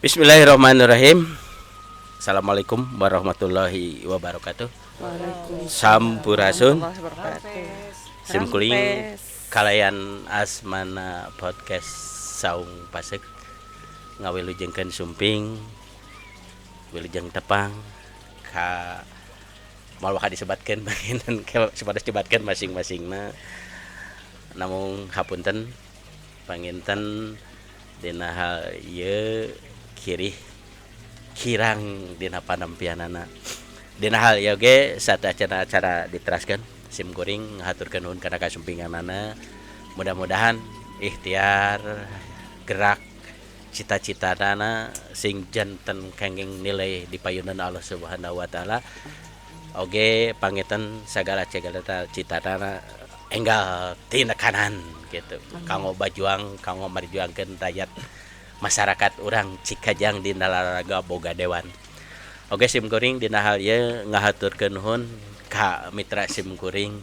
Bismillahirrahmanirrahim. Assalamualaikum warahmatullahi wabarakatuh. Sampurasun. Simkuling kalayan asmana podcast saung pasek ngawilujengkeun sumping wilujeng tepang ka malah disebatkeun bagian sepadas disebatkeun masing-masingna. Namun hapunten panginten dina hal ieu kirang dina panampianana. Dina hal ieu ge sateuacan acara diteraskeun sim kuring ngahaturkeun nuhun kana kasumpinganana. Mudah-mudahan ikhtiar gerak cita-citana sing janten kenging nilai dipayunan Allah Subhanahu wa taala. Oge pangetan sagala cita-citana enggal tina kanan gitu. Kanggo bajuang, kanggo marjuangkeun rakyat masyarakat urang Cikajang di Nalaraga boga dewan. Oge sim kuring dina hal ieu ngahaturkeun nuhun ka mitra sim kuring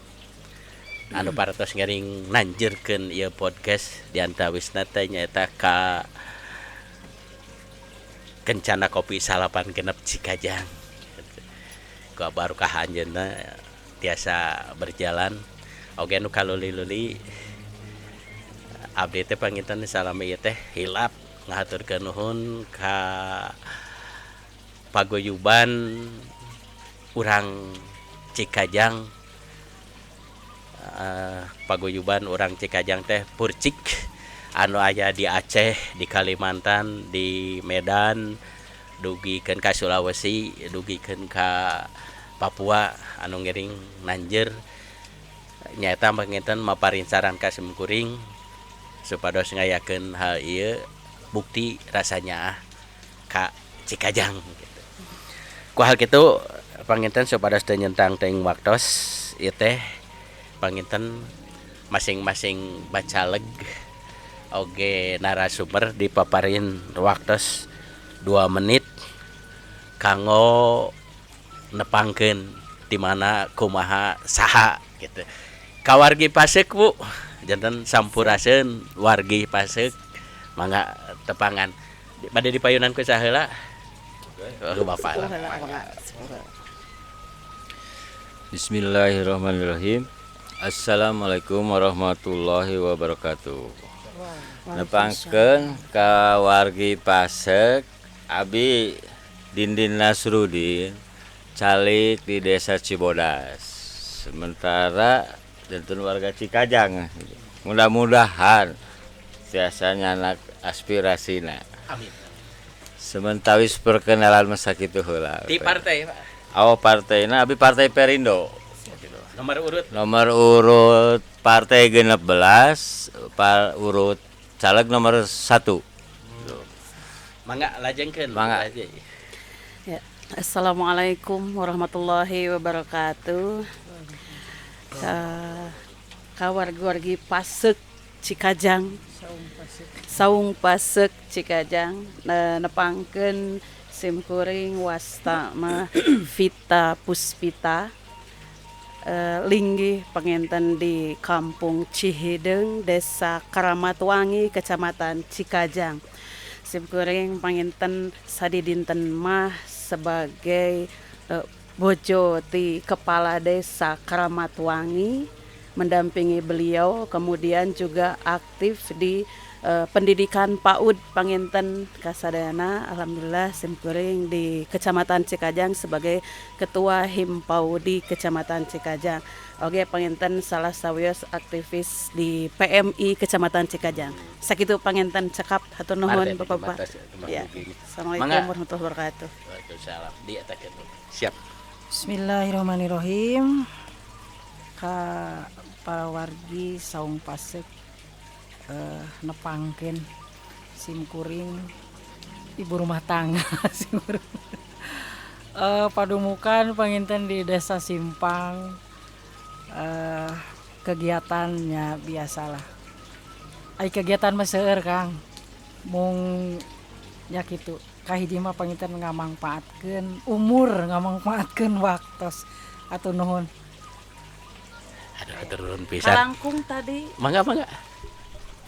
anu parantos ngering nanjeurkeun ieu podcast di antawisna teh nyaeta ka Kencana Kopi Salapan Genep Cikajang. Ku barokah anjeunna tiasa berjalan. Oge nu kaluli-luli abdi teh panginten salami ieu teh hilap ngahaturkeun nuhun ka paguyuban urang Cikajang. Paguyuban urang Cikajang teh Purcik anu aya di Aceh, di Kalimantan, di Medan, dugikeun ka Sulawesi, dugikeun ka Papua anu ngiring nanjeur nyaeta panginten maparin saran ka sim kuring supados ngayakeun hal ieu bukti rasanya ka Cikajang gitu. Ku hal kitu panginten supados teu nyentang teuing waktos ieu teh panginten masing-masing bacaleg oge narasumber dipaparin waktos 2 menit kanggo nepangkeun di mana kumaha saha gitu. Ka wargi Pasek Bu, janten sampuraseun wargi Pasek mangga tepangan bade dipayunan ku saheula. Bapak lah. Bismillahirrahmanirrahim. Assalamualaikum warahmatullahi wabarakatuh. Nepangkeun ka wargi Pasek abi Dindin Nasrudin calik di Desa Cibodas. Sementara janten warga Cikajang. Mudah-mudahan biasanya anak aspirasina. Amin. Sementawis perkenalan masa kitu heula. Di partai Pak. Partaina abi Partai Perindo. Nomor urut Partai 16, urut caleg nomor 1. Mangga lajengkeun. Mangga. Ya. Assalamualaikum warahmatullahi wabarakatuh. Ka wargi Pasek Cikajang, Saung Pasek Cikajang, nepangkeun sim kuring wasta mah Vita Puspita, linggih panginten di Kampung Cihideung, Desa Karamatwangi, Kecamatan Cikajang. Sim kuring panginten sadidinten mah sebagai bojo ti Kepala Desa Karamatwangi, mendampingi beliau, kemudian juga aktif di pendidikan PAUD panginten kasadayana. Alhamdulillah sim kuring di Kecamatan Cikajang sebagai Ketua Him PAUD di Kecamatan Cikajang. Oke panginten salah sawios aktivis di PMI Kecamatan Cikajang. Sakitu panginten cekap hatur nuhun Bapak-bapak. Ya. Assalamualaikum warahmatullahi wabarakatuh. Waalaikumsalam. Di atakeun. Siap. Bismillahirrahmanirrahim. Ka para wargi Saung Pasek nepangkeun sim kuring ibu rumah tangga padumukan panginten di Desa Simpang. Kegiatannya biasalah ai kegiatan mah seueur Kang mung nya kitu kahiji mah panginten ngamangpaatkeun umur, ngamangpaatkeun waktos atuh nuhun. Aduh turun pisan. Kalangkung tadi Mangga.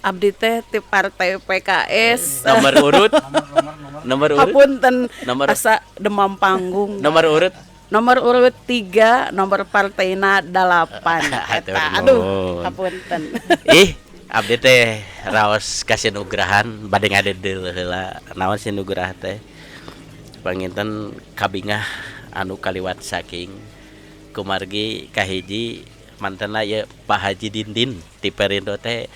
abdi teh ti partai PKS. Nomor urut. Nomor urut. Hapunten Nomor- asa demam panggung. Nomor urut. Nomor urut 3, nomor partaina 8. Eta, aduh, hapunten. Ih, abdi teh raos kasih nugrahan bade ngadedel heula. Naon sih nugrah teh? Panginten kabingah anu kaliwat saking kumargi kahiji mantenna ye Pak Haji Dindin ti Perindo teh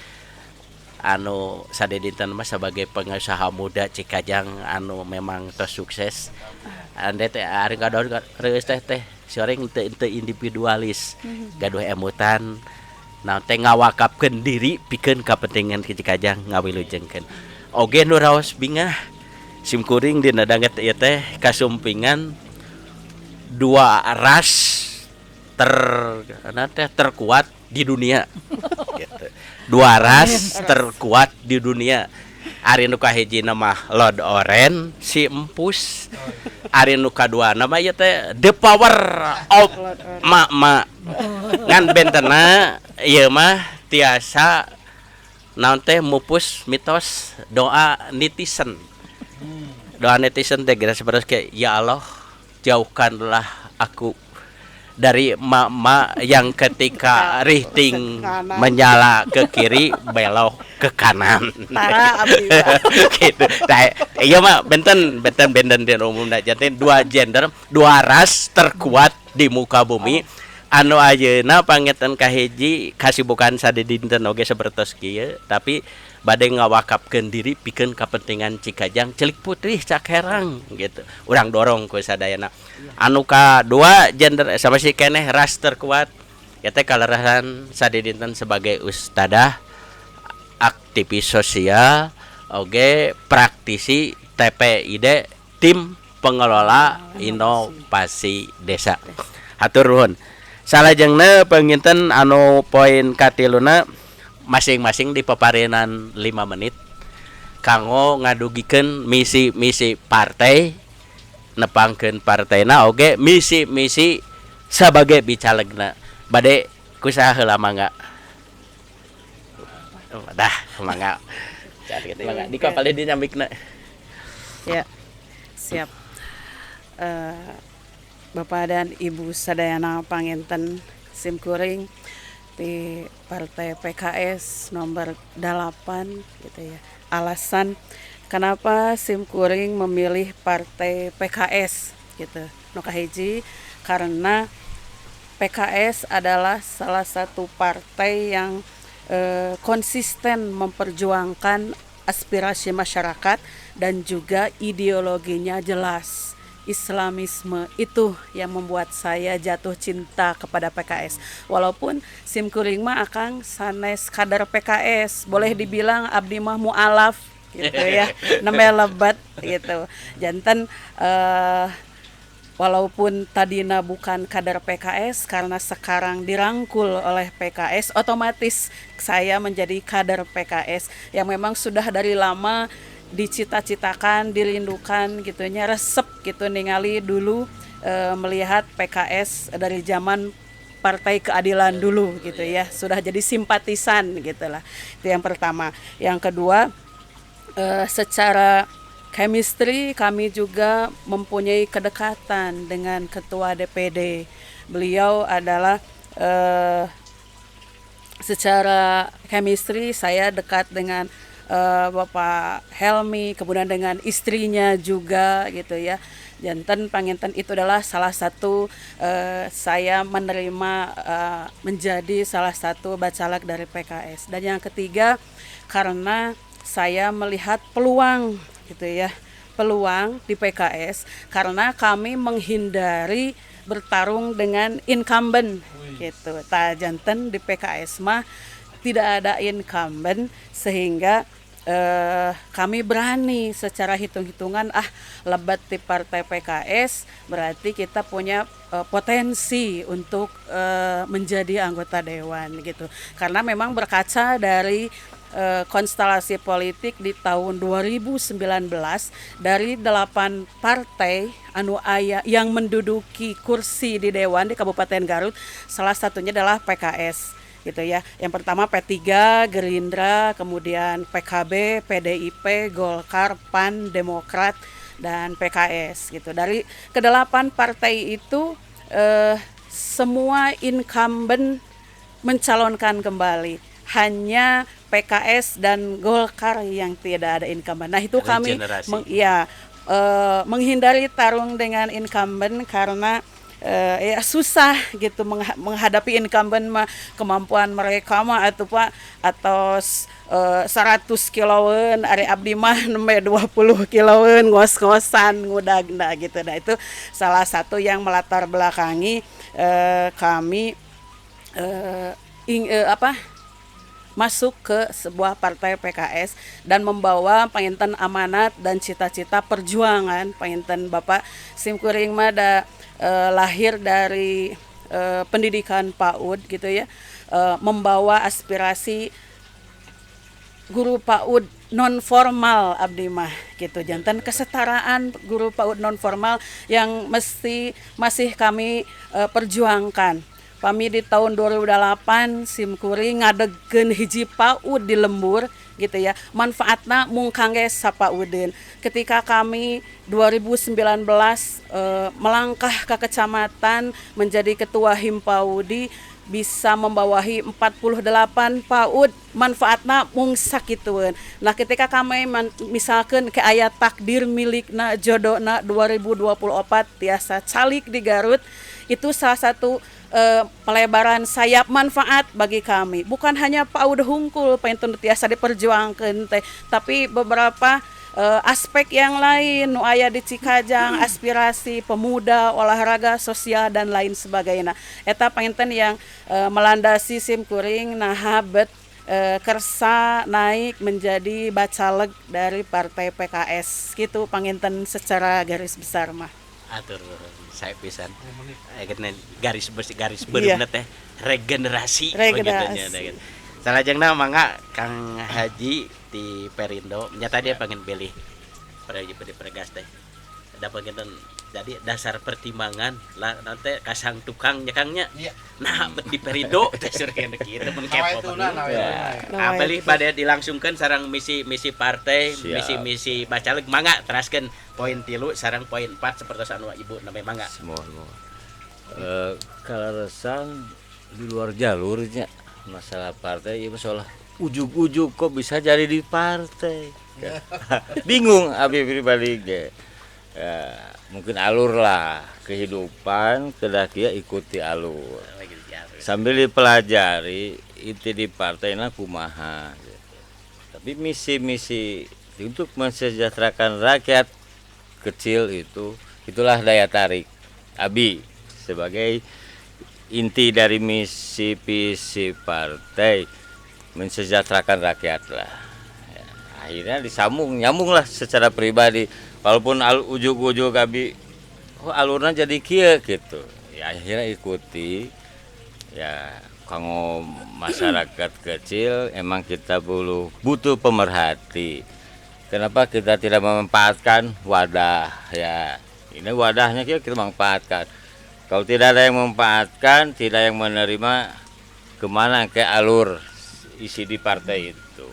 anu sadedinten mah sebagai pengusaha muda Cikajang anu memang tos sukses. Ande teh ari gadoh reus teh soreng teu individualis. Gaduh emutan nah teh ngawakapkeun diri pikeun kapentingan Cikajang ngawilujengkeun. Oge nu raos bingah simkuring dina danget ieu teh kasumpingan dua ras terkuat di dunia. Gitu. Dua ras terkuat di dunia. Ari nu kahiji nama Lord Oren si Empus. Ari nu kadua nama ieu teh The Power of Mak-mak. Ngan bentena ieu mah tiasa naon teh mupus mitos doa netizen. Doa netizen teh geus sapertos ke ya Allah jauhkanlah aku dari mak-mak yang ketika rihting menyala ke kiri belok ke kanan. Tara abdi. Gitu. Nah, iya mah benten di umumna jadi dua gender, dua ras terkuat di muka bumi. Anu ayeuna pangetan kahiji kasibukan sadedinten oge sapertos kieu tapi bade ngawakapkeun diri pikeun kapentingan Cikajang celik putih cak herang gitu. Urang dorong ku sadayana. Anu kadua gender sama si keneh ras terkuat ya teh kalerahan sadedinten sebagai ustadah, aktivis sosial, oge praktisi TPID tim pengelola inovasi desa. Hatur nuhun. Salajengna panginten anu poin katiluna masing-masing di paparenan 5 menit kanggo ngadugikeun misi-misi partai nepangkeun partaina oge misi-misi sebagai bicalegna bade kusaha heula mangga dah mangga cari kitu mangga dikapale di nyamikna Ya. Siap. Bapak dan Ibu sadayana panginten simkuring di Partai PKS nomor 8 gitu ya. Alasan kenapa simkuring memilih Partai PKS gitu. Nu kahiji karena PKS adalah salah satu partai yang konsisten memperjuangkan aspirasi masyarakat dan juga ideologinya jelas. Islamisme itu yang membuat saya jatuh cinta kepada PKS. Walaupun simkuring mah akang sanes kader PKS, boleh dibilang abdi mah mualaf gitu ya. Namanya lebat gitu. Janten walaupun tadina bukan kader PKS karena sekarang dirangkul oleh PKS, otomatis saya menjadi kader PKS yang memang sudah dari lama dicita-citakan, dirindukan gitunya, resep gitu ningali dulu melihat PKS dari zaman Partai Keadilan dulu gitu ya, sudah jadi simpatisan gitulah. Itu yang pertama. Yang kedua, secara chemistry kami juga mempunyai kedekatan dengan ketua DPD. Beliau adalah secara chemistry saya dekat dengan Bapak Helmi, kemudian dengan istrinya juga gitu ya. Janten panginten itu adalah salah satu saya menerima menjadi salah satu bacalek dari PKS. Dan yang ketiga karena saya melihat peluang gitu ya, peluang di PKS karena kami menghindari bertarung dengan incumbent gitu. Janten di PKS mah tidak ada incumbent sehingga kami berani secara hitung-hitungan lebat di Partai PKS berarti kita punya potensi untuk menjadi anggota dewan gitu. Karena memang berkaca dari konstelasi politik di tahun 2019 dari 8 partai anu aya yang menduduki kursi di dewan di Kabupaten Garut, salah satunya adalah PKS gitu ya. Yang pertama P3, Gerindra, kemudian PKB, PDIP, Golkar, PAN, Demokrat, dan PKS gitu. Dari kedelapan partai itu semua incumbent mencalonkan kembali. Hanya PKS dan Golkar yang tidak ada incumbent. Nah itu kami menghindari tarung dengan incumbent karena ya susah gitu menghadapi incumbent mah, kemampuan mereka mah atau 100 kiloan ari abdi mah nembe 20 kiloan ngos-ngosan ngudagna gitu. Nah itu salah satu yang melatar belakangi kami masuk ke sebuah partai PKS dan membawa panginten amanat dan cita-cita perjuangan panginten Bapak Simkuring mah lahir dari pendidikan PAUD gitu ya, membawa aspirasi guru PAUD non formal abdi mah gitu, jantan kesetaraan guru PAUD non formal yang masih kami perjuangkan. Kami di tahun 2008 Simkuring ngadegeun hiji PAUD di Lembur gitu ya. Manfaatna mung kangge sapaudeun. Ketika kami 2019 melangkah ke kecamatan menjadi ketua Himpaudi, bisa membawahi 48 PAUD, manfaatna mung sakitueun. Nah ketika kami misalkan ke aya takdir milikna jodohna 2024 tiasa calik di Garut, itu salah satu pelebaran sayap manfaat bagi kami. Bukan hanya PAUD Hungkul paintun tiasa diperjuangkeun teh, tapi beberapa aspek yang lain nu aya di Cikajang, aspirasi pemuda, olahraga, sosial dan lain sebagainya. Eta painten yang melandasi Simkuring nah bet kersa naik menjadi bacaleg dari partai PKS gitu panginten secara garis besar mah. Atur saya pisan garis beunna teh regenerasi begitunya. Salajengna mangga Kang Haji di Perindo nyata dia pengen pilih Pregas teh ada pengen jadi dasar pertimbangan lah nanti kasang tukang nyekangnya nah di Perindo teh surkeun kieu mun kepo apalih pada dilangsungkan sareng misi partai misi bacaleg mangga teraskeun poin 3 sareng poin 4 seperti anu ibu namanya mangga semua kalaresan di luar jalurnya masalah partai ya masalah ujug-ujug kok bisa jadi di partai bingung abi pribadi ge mungkin alur lah kehidupan kedah kia ikuti alur sambil dipelajari itu di partai na kumaha tapi misi untuk mensejahterakan rakyat kecil itulah daya tarik abi sebagai inti dari misi visi partai mensejahterakan rakyat lah ya, akhirnya nyambung lah secara pribadi walaupun ujug-ujug abi alurnya jadi kieu gitu ya akhirnya ikuti ya kanggo masyarakat kecil emang kita butuh pemerhati. Kenapa kita tidak memanfaatkan wadah ya ini wadahnya kita manfaatkan. Kalau tidak ada yang memanfaatkan, tidak yang menerima, kemana ke alur isi di partai itu.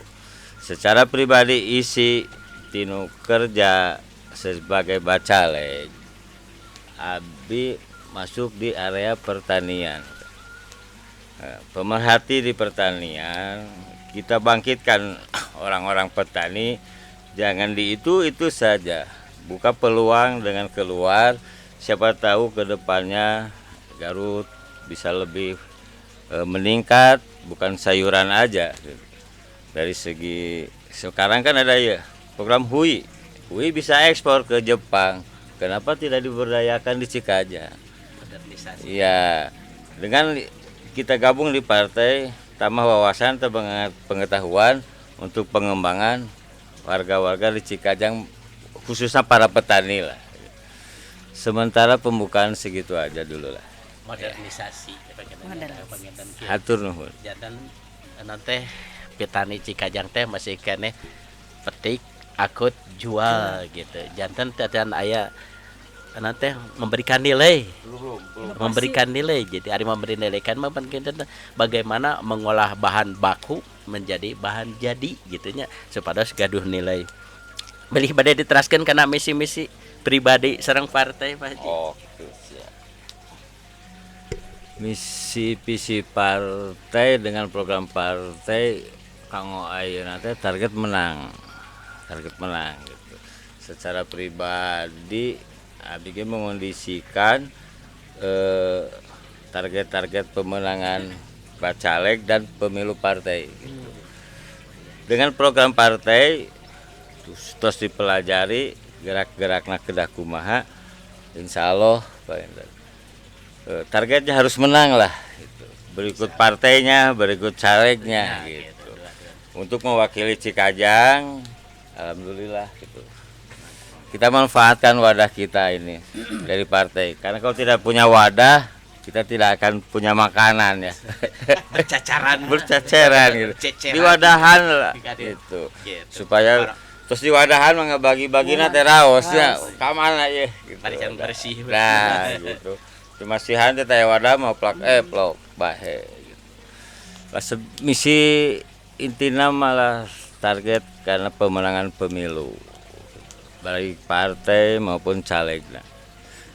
Secara pribadi isi tinu kerja sebagai bacaleg, abi masuk di area pertanian. Pemerhati di pertanian, kita bangkitkan orang-orang petani, jangan di itu saja. Buka peluang dengan keluar. Siapa tahu ke depannya Garut bisa lebih meningkat, bukan sayuran aja. Dari segi sekarang kan ada ya program HUI bisa ekspor ke Jepang. Kenapa tidak diberdayakan di Cikajang? Ya, dengan kita gabung di partai, tambah wawasan, tambah pengetahuan untuk pengembangan warga-warga di Cikajang, khususnya para petani lah. Sementara pembukaan segitu aja dulu lah. Modernisasi. Hatur nuhun. Jantan nanti petani Cikajang teh masih kene petik, akut, jual gitu. Jantan tatan aya nanti memberikan nilai, memberikan nilai. Jadi ari memberi nilai kan kita bagaimana mengolah bahan baku menjadi bahan jadi gitunya supados gaduh nilai. Beli bade diteraskan karena misi-misi pribadi sareng partai Pak Haji. Oke, siap. Misi visi partai dengan program partai kanggo ayeuna teh target menang gitu. Secara pribadi abdi ge mengondisikan target-target pemenangan bacalek dan pemilu partai gitu. Dengan program partai terus dipelajari gerak-gerakna kedah kumaha, insyaallah targetnya harus menang lah gitu. Berikut partainya, berikut calegnya gitu. Untuk mewakili Cikajang, alhamdulillah gitu. Kita manfaatkan wadah kita ini dari partai. Karena kalau tidak punya wadah, kita tidak akan punya makanan ya. Bercacaran gitu. Di wadahan lah gitu. Supaya terus di wadahan mah bagi-bagina teh raosnya ka mana ya gitu. Barisan bersih. Nah gitu. Cumasihan teh teh wadah mau plak plok bahe gitu. Lah misi intina malah target karena pemenangan pemilu. Baik partai maupun calegna.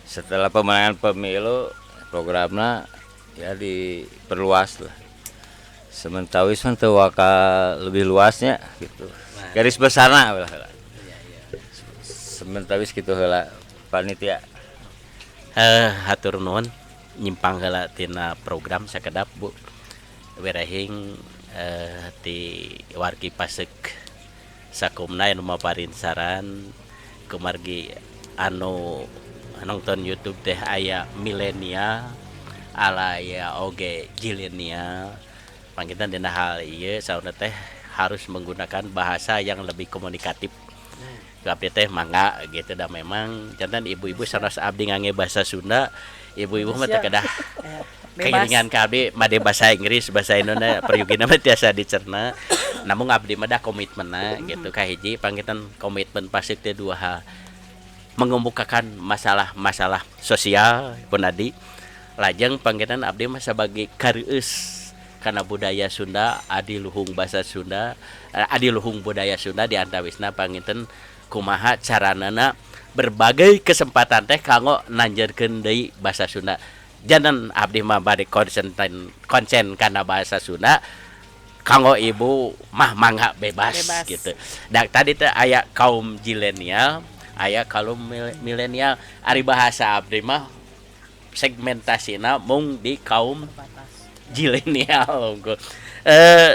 Setelah pemenangan pemilu programnya ya diperluas lah. Sementawis mah teu waka lebih luasnya gitu. Garis besarna lah. Sementawis kitu heula panitia. Hatur nuhun nyimpang heula tina program sakedap Bu. Werehing ti wargi Pasek sakumna anu maparin saran kumargi anu nonton YouTube teh aya milenial alaya oge jilenial panggitan dina hal ieu sauna teh harus menggunakan bahasa yang lebih komunikatif. Abdi teh mangga gitu dah memang jantan ibu-ibu sanes abdi ngangge bahasa Sunda, ibu-ibu mah teh kedah keinginan ka abdi made bahasa Inggris, bahasa Indonesia peryugina mah tiasa dicerna. Namun abdi mah da komitmenna gitu ka hiji panggitan komitmen Pasek teh dua hal. Mengemukakan masalah-masalah sosial pun adi lajeng panggitan abdi mah sebagai kareueus karena budaya Sunda adiluhung bahasa Sunda adiluhung budaya Sunda di antawisna panginten kumaha caranana berbagai kesempatan teh kanggo nanjerkeun deui bahasa Sunda janten abdi mah bade konsen kana bahasa Sunda kanggo ibu mah mangga bebas. Gitu. Dan tadi teh aya kaum zilenial aya kaum milenial ari bahasa abdi mah segmentasina mung di kaum zilenial.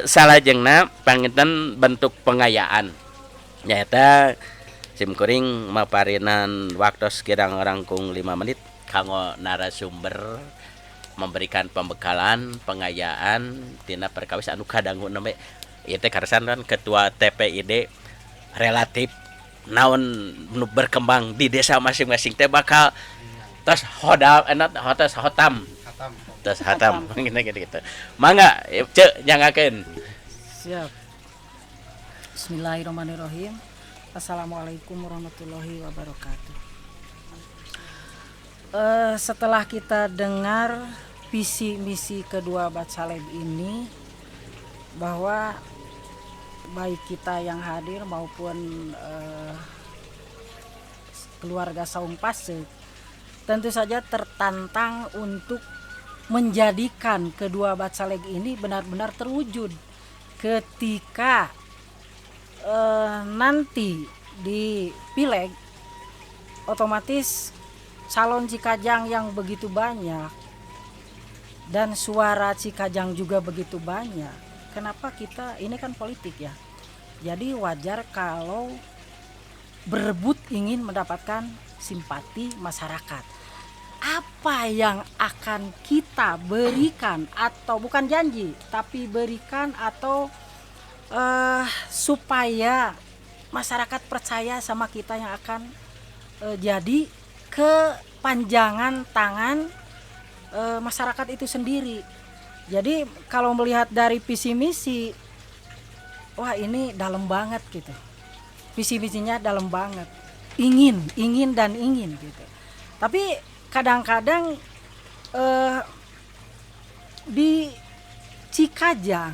Salajengna panginten bentuk pengayaan nyaeta simkuring maparinan waktu sekirang rangkung 5 menit kanggo narasumber memberikan pembekalan pengayaan tina perkawis anu kadangu nembe ieu teh karsan kan ketua TPID relatif naon nu berkembang di desa masing-masing teh bakal tos hodam tos hotam tos hatam gitu. Mangga ceuk nyangakeun. Siap. Bismillahirrahmanirrahim. Assalamualaikum warahmatullahi wabarakatuh. Setelah kita dengar visi misi kedua Bacaleb ini bahwa baik kita yang hadir maupun keluarga Saung Pasek tentu saja tertantang untuk menjadikan kedua Bacalek ini benar-benar terwujud ketika nanti di Pileg otomatis calon Cikajang yang begitu banyak dan suara Cikajang juga begitu banyak. Kenapa kita ini kan politik ya, jadi wajar kalau berebut ingin mendapatkan simpati masyarakat. Apa yang akan kita berikan atau bukan janji tapi berikan atau supaya masyarakat percaya sama kita yang akan jadi kepanjangan tangan masyarakat itu sendiri. Jadi kalau melihat dari visi misi, wah ini dalam banget gitu. Visi misinya dalam banget. Ingin dan ingin gitu. Tapi kadang-kadang di Cikajang,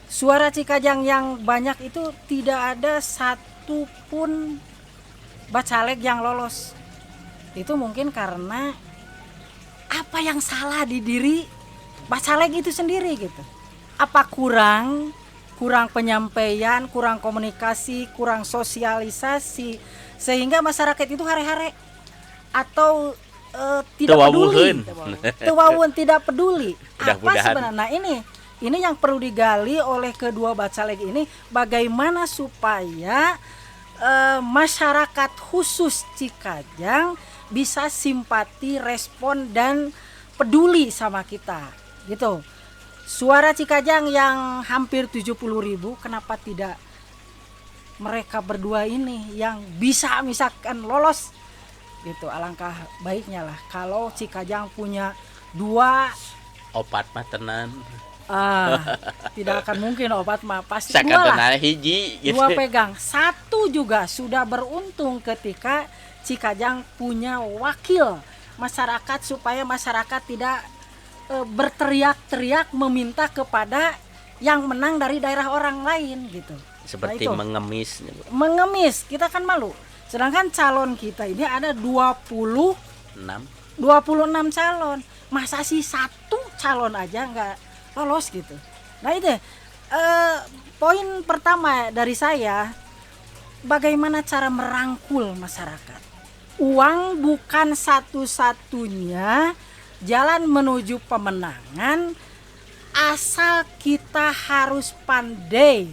suara Cikajang yang banyak itu tidak ada satu pun bacaleg yang lolos. Itu mungkin karena apa yang salah di diri bacaleg itu sendiri gitu. Apa kurang penyampaian, kurang komunikasi, kurang sosialisasi, sehingga masyarakat itu hare-hare atau tidak peduli, tidak peduli. Apa sebenarnya? Nah, ini yang perlu digali oleh kedua bacaleg ini, bagaimana supaya masyarakat khusus Cikajang bisa simpati, respon dan peduli sama kita, gitu. Suara Cikajang yang hampir 70.000, kenapa tidak mereka berdua ini yang bisa misalkan lolos? Gitu, alangkah baiknya lah kalau Cikajang punya 2 opat mah tenan. Tidak akan mungkin obat mah, pasti 2 Sakadana lah. hiji gitu. 2 pegang. 1 juga sudah beruntung ketika Cikajang punya wakil masyarakat, supaya masyarakat tidak berteriak-teriak meminta kepada yang menang dari daerah orang lain gitu. Seperti Nah, mengemis, kita kan malu. Sedangkan calon kita ini ada 26 calon. Masa sih 1 calon aja nggak lolos gitu. Nah itu poin pertama dari saya, bagaimana cara merangkul masyarakat. Uang bukan satu-satunya jalan menuju pemenangan, asal kita harus pandai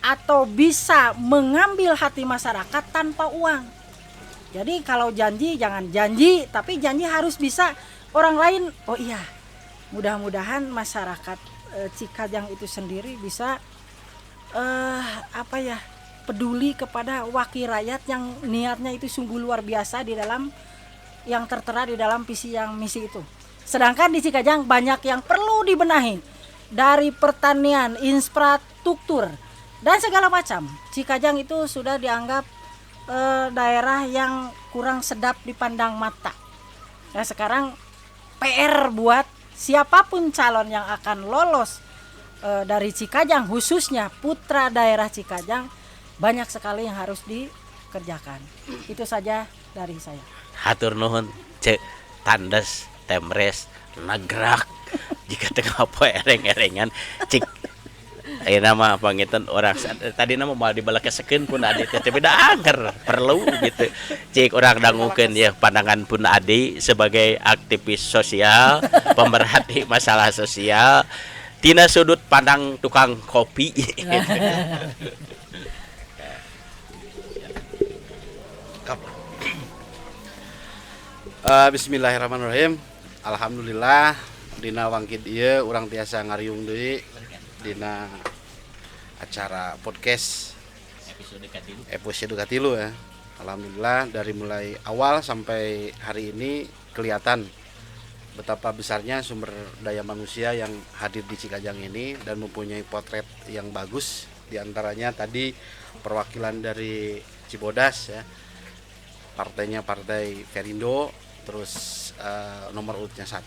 atau bisa mengambil hati masyarakat tanpa uang. Jadi kalau janji jangan janji, tapi janji harus bisa orang lain, oh iya, mudah-mudahan masyarakat Cikajang itu sendiri bisa peduli kepada wakil rakyat yang niatnya itu sungguh luar biasa di dalam yang tertera di dalam misi itu. Sedangkan di Cikajang banyak yang perlu dibenahi, dari pertanian, infrastruktur dan segala macam. Cikajang itu sudah dianggap daerah yang kurang sedap dipandang mata. Nah, sekarang PR buat siapapun calon yang akan lolos dari Cikajang, khususnya putra daerah Cikajang, banyak sekali yang harus dikerjakan. Itu saja dari saya. Hatur nuhun cek tandes temres nagrak jika tengah poe ereng-erengan cik ayeuna mah pangitan orang tadi nama mau dibalakesekeun pun adi teh beda angker perlu gitu cik orang dangukeun ya pandangan pun adi sebagai aktivis sosial pemerhati masalah sosial tina sudut pandang tukang kopi gitu. Bismillahirrahmanirrahim. Alhamdulillah dina wangkid ieu urang tiasa ngariung deui dina acara podcast episode katilu ya. Alhamdulillah dari mulai awal sampai hari ini kelihatan betapa besarnya sumber daya manusia yang hadir di Cikajang ini dan mempunyai potret yang bagus. Di antaranya tadi perwakilan dari Cibodas ya. Partainya Partai Perindo, terus nomor urutnya 1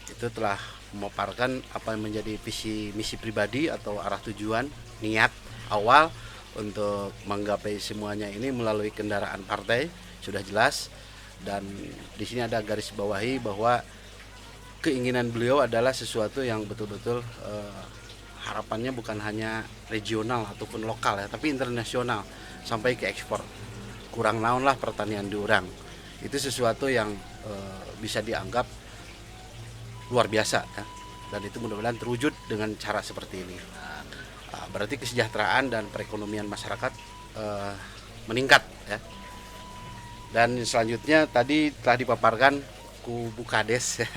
itu telah memaparkan apa yang menjadi visi misi pribadi atau arah tujuan niat awal untuk menggapai semuanya ini melalui kendaraan partai sudah jelas, dan di sini ada garis bawahi bahwa keinginan beliau adalah sesuatu yang betul-betul harapannya bukan hanya regional ataupun lokal ya, tapi internasional sampai ke ekspor. Kurang naon lah pertanian di urang. Itu sesuatu yang bisa dianggap luar biasa ya. Dan itu mudah-mudahan terwujud dengan cara seperti ini. Berarti kesejahteraan dan perekonomian masyarakat meningkat ya. Dan selanjutnya tadi telah dipaparkan ku Bu Kades ya.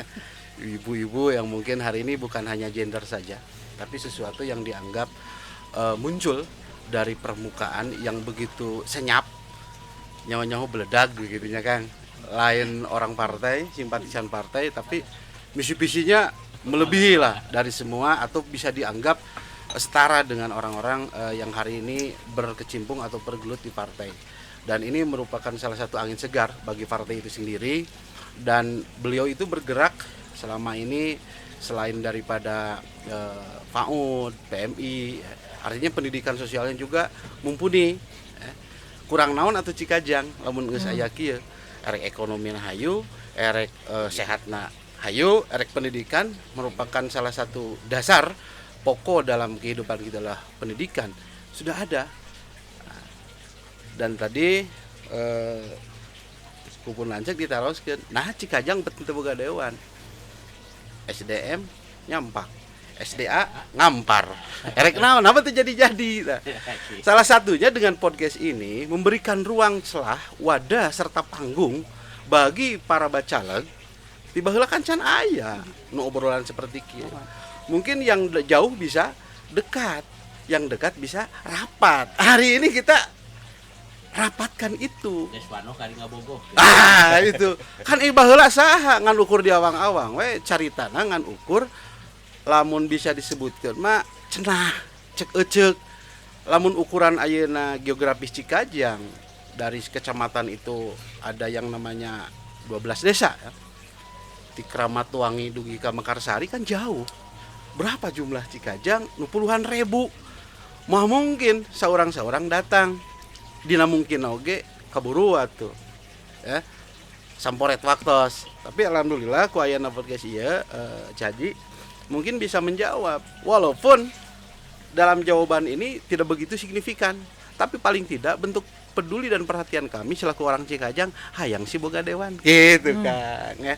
Ibu-ibu yang mungkin hari ini bukan hanya gender saja, tapi sesuatu yang dianggap muncul dari permukaan yang begitu senyap, nyawa-nyawa beledak begitunya Kang. Lain orang partai, simpatisan partai, tapi misi-misinya melebihi lah dari semua atau bisa dianggap setara dengan orang-orang yang hari ini berkecimpung atau bergelut di partai. dan ini merupakan salah satu angin segar bagi partai itu sendiri. Dan beliau itu bergerak selama ini selain daripada PAUD, PMI, artinya pendidikan sosialnya juga mumpuni. Kurang naon atau Cikajang lamun geus aya kieu, erek ekonomi hayu, erek sehatna hayu, erek pendidikan merupakan salah satu dasar pokok dalam kehidupan kita lah pendidikan sudah ada. Dan tadi kupun lancek ditaruhkeun. Nah Cikajang teu boga dewan. SDM nyampak, SDA ngampar. Erek naon apa teu jadi-jadi. Nah, salah satunya dengan podcast ini memberikan ruang celah, wadah serta panggung bagi para bacaleg. Tiba heula kan can aya nu obrolan seperti kieu. Mungkin yang jauh bisa dekat, yang dekat bisa rapat. Hari ini kita rapatkan itu. Itu kan ibah heula saha ngan ukur di awang-awang we caritana ngan ukur lamun bisa disebutkeun mah cenah cek eceuk. Lamun ukuran ayeuna geografis Cikajang dari kecamatan itu ada yang namanya 12 desa ya. Di Kramat Wangi dugi ka Mekarsari kan jauh. Berapa jumlah Cikajang? Nu puluhan ribu. Mah mungkin seorang-seorang datang. Dina mungkin oge kaburu atuh. Ya. Samporet waktos. Tapi alhamdulillah ku aya podcast ieu jadi mungkin bisa menjawab. Walaupun dalam jawaban ini tidak begitu signifikan, tapi paling tidak bentuk peduli dan perhatian kami selaku orang Cikajang hayang si boga dewan gitu kan ya.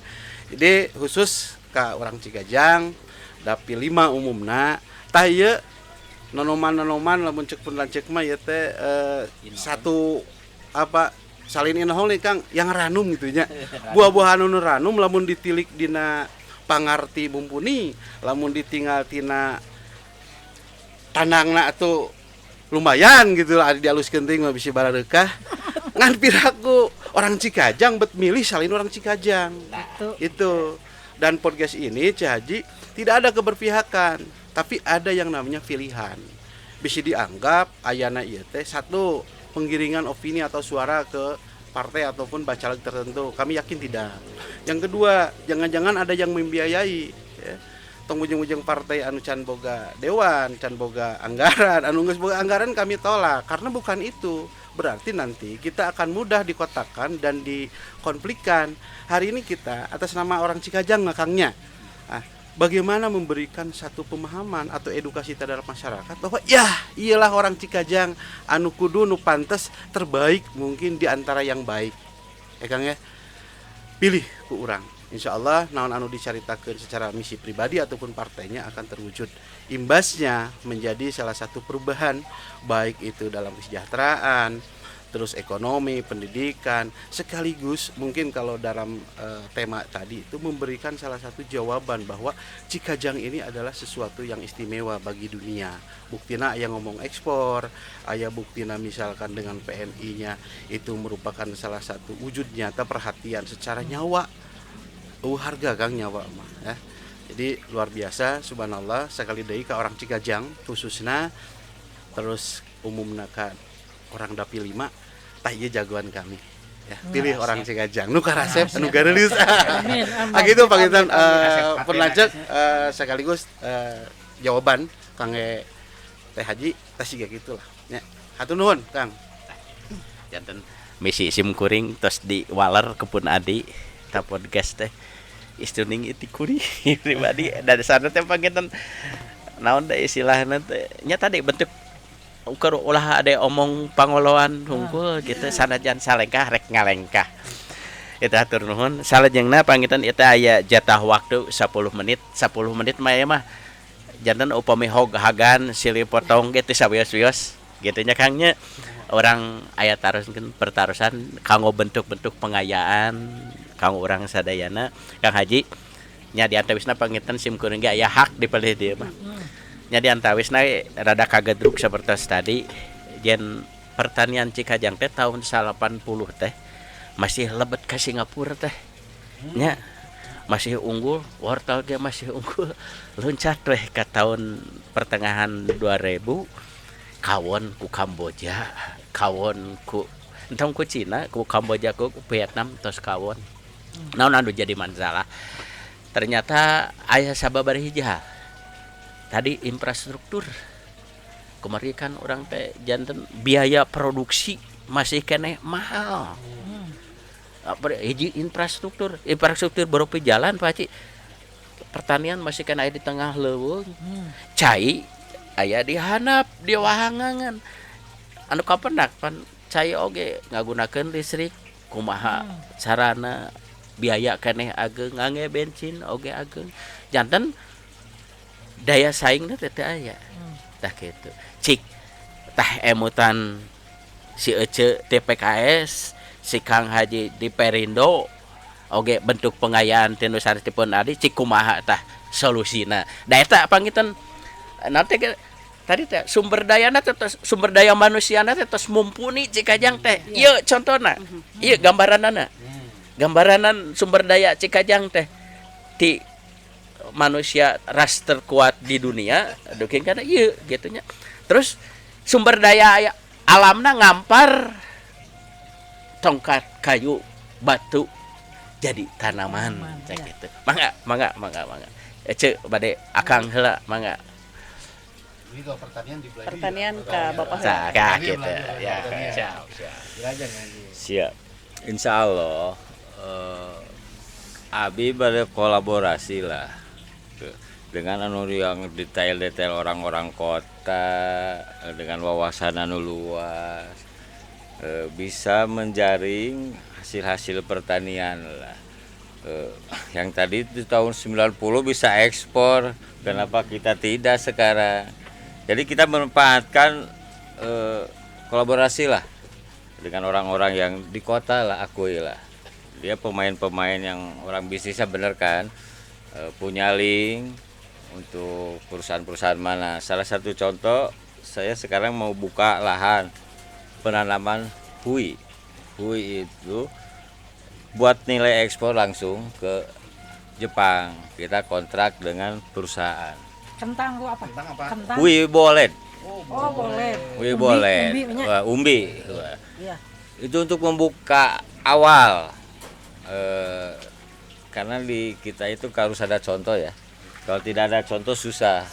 Jadi khusus ka orang Cikajang dapil 5 umumna tah ieu nonoman lamun ceuk pun lanceuk mah ieu teh satu apa salin inhol Kang yang ranum gitu nya. Buah-buahan nu ranum lamun ditilik dina pangarti mumpuni, lamun ditinggal tina tandangna atuh lumayan gitu lah dialuskeun teuing mah bisi barareukah. Ngan piraku orang Cikajang bet milih salin orang Cikajang. Itu. Dan podcast ini Cik Haji tidak ada keberpihakan, tapi ada yang namanya pilihan. Bisa dianggap ayana ieu teh satu penggiringan opini atau suara ke partai ataupun bacaleg tertentu. Kami yakin tidak. Yang kedua, jangan-jangan ada yang membiayai ya. Tong ujung-ujung partai anu can boga dewan, can boga anggaran, anu geus boga anggaran kami tolak karena bukan itu. Berarti nanti kita akan mudah dikotakan dan dikonflikkan. Hari ini kita atas nama orang Cikajang ngakangnya. Bagaimana memberikan satu pemahaman atau edukasi terhadap masyarakat bahwa ya iyalah orang Cikajang anu kudu nu pantes terbaik mungkin di antara yang baik. Ya Kang ya. Pilih ku urang. Insyaallah naon anu dicaritakeun secara misi pribadi ataupun partainya akan terwujud. Imbasnya menjadi salah satu perubahan baik itu dalam kesejahteraan, terus ekonomi, pendidikan, sekaligus mungkin kalau dalam tema tadi itu memberikan salah satu jawaban bahwa Cikajang ini adalah sesuatu yang istimewa bagi dunia. Buktina aya ngomong ekspor, aya buktina misalkan dengan PMI-nya itu merupakan salah satu wujud nyata perhatian secara nyawa. Harga Kang nyawa mah ya. Jadi luar biasa subhanallah sekali deui ka orang Cikajang khususna terus umumna ka orang dapil 5 tah ieu jagoan kami ya. Pilih orang Cikajang nu karasep anu garelis. Gitu pangitan penlanjut sekaligus jawaban kangge Teh Haji tah siga gitulah nya. Hatur nuhun Kang. Janten misi simkuring tos di waler kepun adi ta podcast teh istuning itikuri pribadi dari sana teh pangitan naon da istilahna teh nya tadi bentuk ukur ulah ada omong pangoloan hungkul gitu sanajan salengkah rek ngalengkah. Eta hatur nuhun salajengna pangitan eta aya jatah waktu 10 menit mah ya mah janten upami hagan silih potong gitu sawios-wios gitu nya Kang nya. Orang aya taroskeun pertarusan kanggo bentuk-bentuk pengayaan kanggo urang sadayana Kang Haji nya di antawisna pangitan simkuring ge aya hak dipilih dieu mah. Nya di antawisna rada kagedruk sapertos tadi jen pertanian Cikajang teh tahun 80 teh masih lebet ka Singapura teh. Nya masih unggul, wortel ge masih unggul. Loncat weh ka tahun pertengahan 2000 kawon ku Kamboja, kawon ku entong ku Cina ku Kamboja ku Vietnam tos kawon naon anu jadi masalah ternyata aya sababaraha hijau tadi infrastruktur kemarin kan orang teh janten biaya produksi masih kene mahal hiji infrastruktur berupa jalan Pak Ci pertanian masih kena di tengah leuweung cai aya di handap di wahangangan anu kapendak pan cai oge ngagunakeun listrik kumaha carana biaya keneh ageng ngangge bensin oge ageng janten daya saingna teh aya tah kitu cik tah emutan si Ece TPKS si Kang Haji di Perindo oge bentuk pengayaan tinu sanesipun adi cik kumaha tah solusina da eta pangitan nanti tadi teh sumber daya manusiana teh tos mumpuni Cikajang teh ieu contona ieu gambaranana gambaranan sumber daya Cikajang teh ti manusia ras terkuat di dunia duking kana ieu gitu nya terus sumber daya alamna ngampar tongkat kayu batu jadi tanaman cek gitu mangga Ece bade akang heula mangga ini kalau pertanian di Pertanian ke Bapak. Ka gitu ya siap Siap. Insya Allah Abi pada kolaborasi lah dengan anu yang detail-detail orang-orang kota dengan wawasan anu luas bisa menjaring hasil-hasil pertanian lah. Yang tadi di tahun 90 bisa ekspor, kenapa kita tidak sekarang? Jadi kita memanfaatkan kolaborasi lah dengan orang-orang yang di kota lah, akui lah. Dia pemain-pemain yang orang bisnisnya bener kan, punya link untuk perusahaan-perusahaan mana. Salah satu contoh, saya sekarang mau buka lahan penanaman hui. Hui itu buat nilai ekspor langsung ke Jepang. Kita kontrak dengan perusahaan. Kentang lu apa? Kentang. Hui bolet. Oh, boleh. Hui bolet. Umbi. Iya. Itu untuk membuka awal. Karena di kita itu harus ada contoh ya. Kalau tidak ada contoh susah.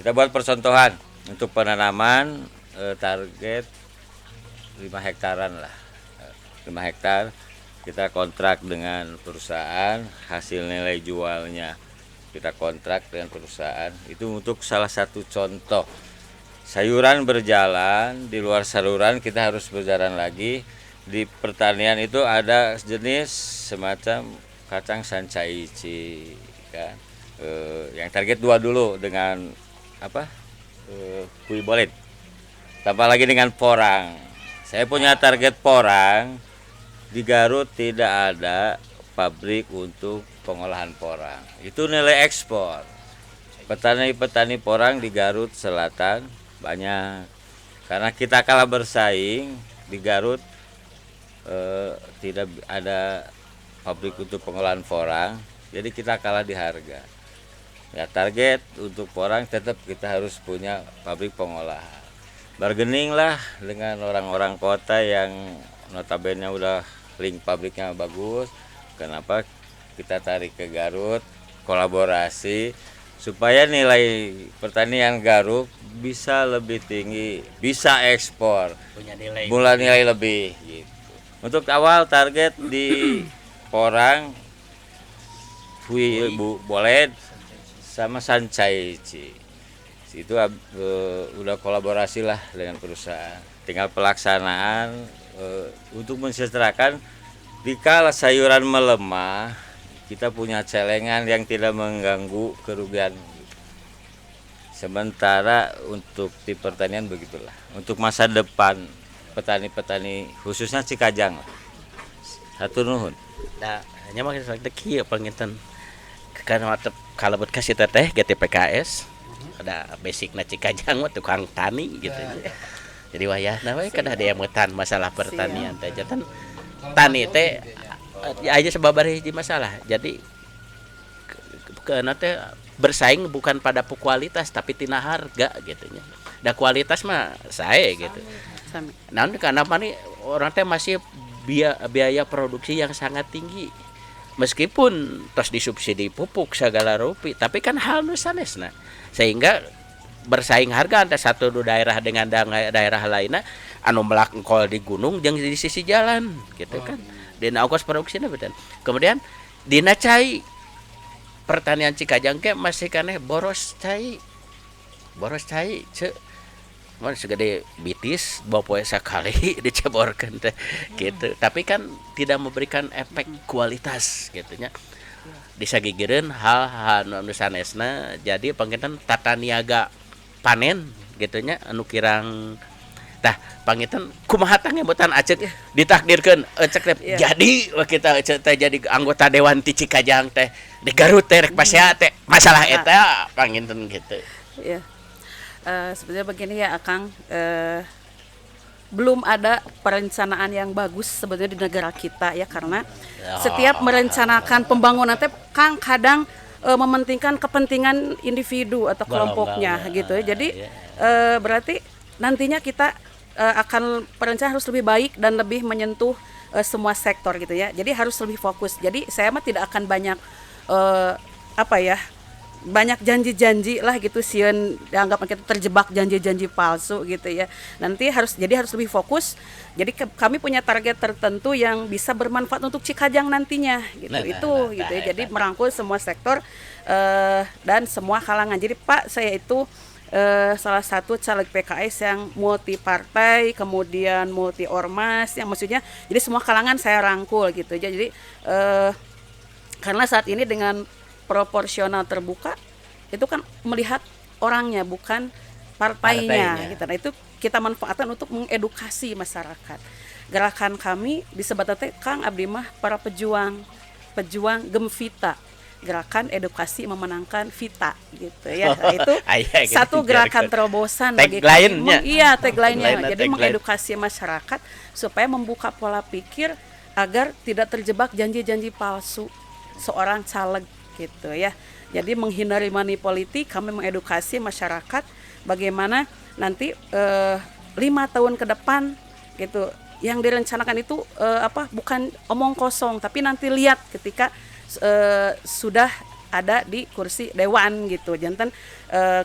Kita buat percontohan untuk penanaman target 5 hektaran lah. 5 hektar kita kontrak dengan perusahaan, hasil nilai jualnya kita kontrak dengan perusahaan. Itu untuk salah satu contoh. Sayuran berjalan, di luar saluran kita harus berjalan lagi. Di pertanian itu ada jenis semacam kacang sancaici kan. Yang target 2 dulu dengan apa? Hui bolet. Tambah lagi dengan porang. Saya punya target porang. Di Garut tidak ada pabrik untuk pengolahan porang. Itu nilai ekspor. Petani-petani porang di Garut Selatan banyak. Karena kita kalah bersaing di Garut tidak ada pabrik untuk pengolahan porang. Jadi kita kalah di harga. Ya target untuk porang tetap kita harus punya pabrik pengolahan. Bargaining lah dengan orang-orang kota yang notabene udah link pabriknya bagus. Kenapa kita tarik ke Garut, kolaborasi supaya nilai pertanian Garut bisa lebih tinggi, bisa ekspor, punya nilai lebih gitu. Untuk awal target di porang hui bolet sama sancaici. Itu udah kolaborasi lah dengan perusahaan. Tinggal pelaksanaan untuk mensejahterakan dikala sayuran melemah, kita punya celengan yang tidak mengganggu kerugian. Sementara untuk di pertanian begitulah. Untuk masa depan petani-petani khususnya Cikajang lah. Hatur nuhun. Nah, hanya makin kieu panginten karena kalebet kasih teteh GTPKS ada basicna Cikajang mah tukang tani gitu. Jadi wayahna we kada deemutan masalah pertanian teh. Janten tani teh aja sababaraha hiji masalah. Jadi keuna teh bersaing bukan pada kualitas tapi tina harga gitu nya. Da kualitas mah sae gitu. Naon kana mani orang teh masih biaya produksi yang sangat tinggi. Meskipun tos disubsidi pupuk segala rupi, tapi kan hal nu sanesna. Sehingga bersaing harga antara satu daerah dengan daerah lainnya anu melangkol di gunung jeung di sisi jalan gitu kan. Dina ongkos produksinya beda. Kemudian dina cai pertanian Cikajang ke masih kaneh boros cai ce mun segede bitis bawa sekali diceborkeun teh gitu. Tapi kan tidak memberikan efek kualitas gitu nya. Disagigireun hal-hal nu sanesna jadi panginten tata niaga panen gitu nya anu kirang tah panginten kumaha tah ngebutan Aceh ditakdirkeun cek teh jadi kita teh jadi anggota dewan ti Cikajang teh di Garut teh rek pasea teh masalah eta panginten gitu. Ya. Sebenarnya begini ya Akang, belum ada perencanaan yang bagus sebenarnya di negara kita ya, karena setiap merencanakan pembangunan teh Kang kadang mementingkan kepentingan individu atau kelompoknya gitu ya. Jadi berarti nantinya kita akan perencanaan harus lebih baik dan lebih menyentuh semua sektor gitu ya. Jadi harus lebih fokus. Jadi saya mah tidak akan banyak banyak janji-janji lah gitu, sieun dianggap kita terjebak janji-janji palsu gitu ya. Nanti harus lebih fokus. Jadi kami punya target tertentu yang bisa bermanfaat untuk Cikajang nantinya gitu. Ya. Jadi merangkul semua sektor dan semua kalangan. Jadi Pak, saya itu salah satu caleg PKS yang multi partai, kemudian multi ormas, yang maksudnya jadi semua kalangan saya rangkul gitu. Jadi karena saat ini dengan proporsional terbuka itu kan melihat orangnya bukan partainya. Gitu. Nah itu kita manfaatkan untuk mengedukasi masyarakat. Gerakan kami disebut Kang abdi mah para pejuang Gemvita, gerakan edukasi memenangkan Vita gitu ya. Nah, itu satu gerakan terobosan bagi kami. Iya, tagline-nya. Jadi mengedukasi masyarakat supaya membuka pola pikir agar tidak terjebak janji-janji palsu seorang caleg gitu ya. Jadi menghindari money politik, kami mengedukasi masyarakat bagaimana nanti 5 tahun ke depan gitu yang direncanakan itu bukan omong kosong, tapi nanti lihat ketika sudah ada di kursi dewan gitu. Jantan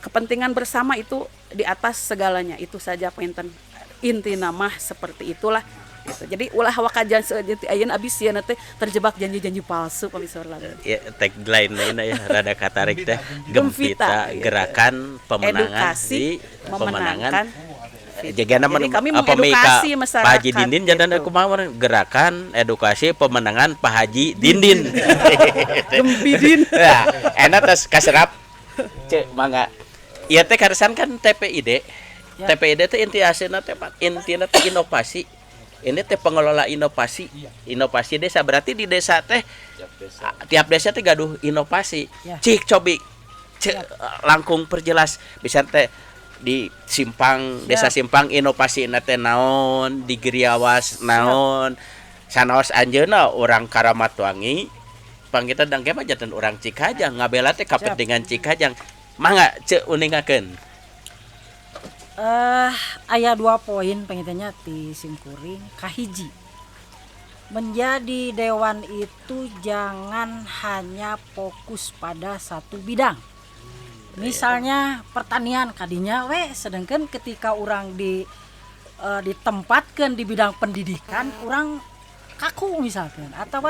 kepentingan bersama itu di atas segalanya. Itu saja penginten inti nama seperti itulah. Gitu. Jadi ulah wakajan seujeuh ayeuna abis sieuna teh terjebak janji-janji palsu pamisor lagu. Ya tagline-na ya rada katarik teh Gemvita, gerakan pemenangan edukasi pemenangan. Jagana kami mengedukasi masyarakat. Pak Haji Dindin jantan kumaha gerakan edukasi pemenangan Pak Haji Dindin. Gembidin. Nah, enak tos kaserap. Cek mangga. Ieu teh karesan kan TPID. Ya. TPID teh intiasina teh intina teh inovasi. Ini teh pengelola inovasi. Inovasi desa berarti di desa teh tiap desa teh gaduh inovasi. Ya. Cik cobi langkung perjelas bisa teh di simpang desa simpang inovasi teh naon, di Giriawas naon, sanaos anjeunna urang Karamatwangi pangita dangke mah janten urang Cikajang ngabela teh kapentingan Cikajang. Mangga ceu uningakeun. Aya 2 poin pengintinya di simkuring. Kahiji, menjadi dewan itu jangan hanya fokus pada satu bidang. Misalnya pertanian kadinya sedangkan ketika orang ditempatkan di bidang pendidikan orang kaku misalkan atau